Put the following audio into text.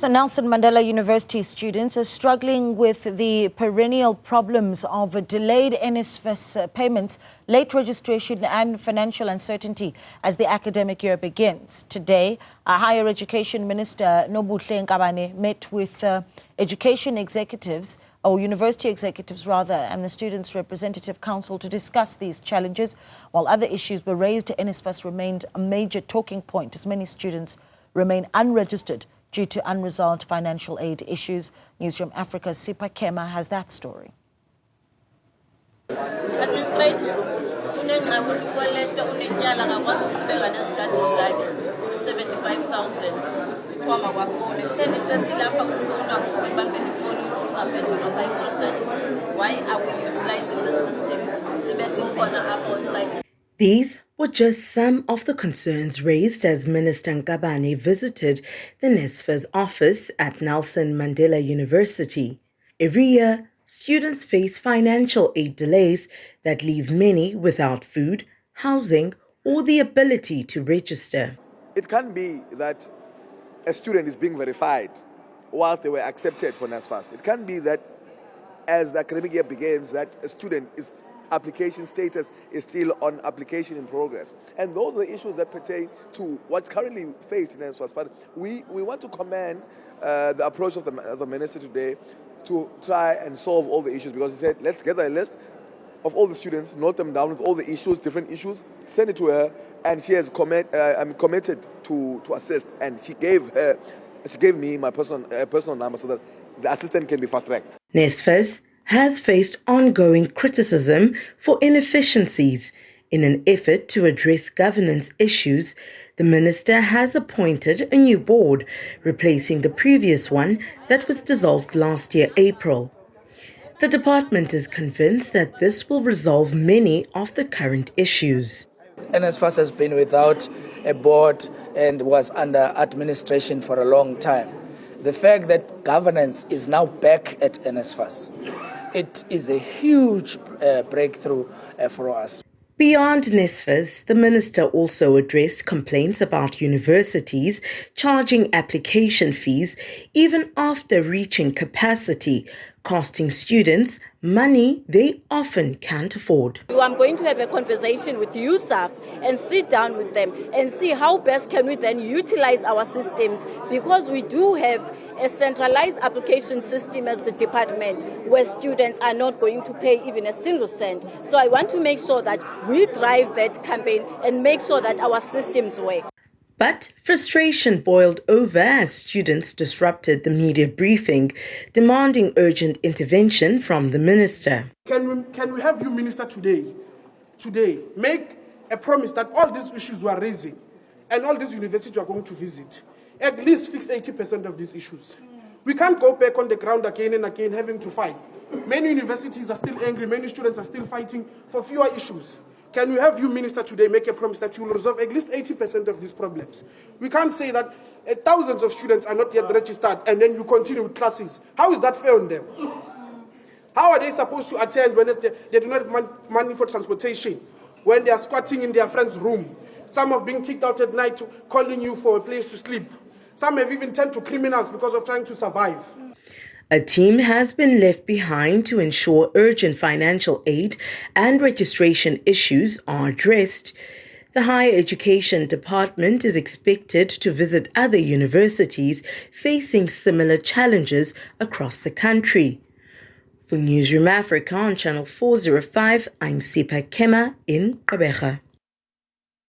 So Nelson Mandela University students are struggling with the perennial problems of delayed NSFAS payments, late registration and financial uncertainty as the academic year begins. Today, Higher Education Minister Nobuhle Nkabane met with education executives, or university executives rather, and the Students' Representative Council to discuss these challenges. While other issues were raised, NSFAS remained a major talking point as many students remain unregistered due to unresolved financial aid issues. Newzroom Afrika's Sipha Kema has that story. Administrator, why are we utilizing the system? These were just some of the concerns raised as Minister Nkabane visited the NSFAS office at Nelson Mandela University. Every year, students face financial aid delays that leave many without food, housing, or the ability to register. It can be that a student is being verified whilst they were accepted for NSFAS. It can be that as the academic year begins, that a student is application status is still on application in progress. And those are the issues that pertain to what's currently faced in NSFAS. But we want to commend the approach of the minister today to try and solve all the issues, because he said, let's gather a list of all the students, note them down with all the issues, different issues, send it to her, and she has committed to assist. And she gave me my personal number so that the assistant can be fast-tracked. NSFAS has faced ongoing criticism for inefficiencies. In an effort to address governance issues, the minister has appointed a new board, replacing the previous one that was dissolved last year, April. The department is convinced that this will resolve many of the current issues. NSFAS has been without a board and was under administration for a long time. The fact that governance is now back at NSFAS, it is a huge breakthrough for us. Beyond NSFAS, the minister also addressed complaints about universities charging application fees even after reaching capacity, costing students money they often can't afford. I'm going to have a conversation with USAF and sit down with them and see how best can we then utilize our systems, because we do have a centralized application system as the department where students are not going to pay even a single cent. So I want to make sure that we drive that campaign and make sure that our systems work. But frustration boiled over as students disrupted the media briefing, demanding urgent intervention from the minister. Can we have you, Minister, today make a promise that all these issues we are raising and all these universities you are going to visit, at least fix 80% of these issues. We can't go back on the ground again and again having to fight. Many universities are still angry, many students are still fighting for fewer issues. Can we have you, Minister, today make a promise that you will resolve at least 80% of these problems? We can't say that thousands of students are not yet registered and then you continue with classes. How is that fair on them? How are they supposed to attend when they do not have money for transportation, when they are squatting in their friend's room? Some have been kicked out at night calling you for a place to sleep. Some have even turned to criminals because of trying to survive. A team has been left behind to ensure urgent financial aid and registration issues are addressed. The Higher Education Department is expected to visit other universities facing similar challenges across the country. For Newzroom Afrika on Channel 405, I'm Sipha Kema in Gqeberha.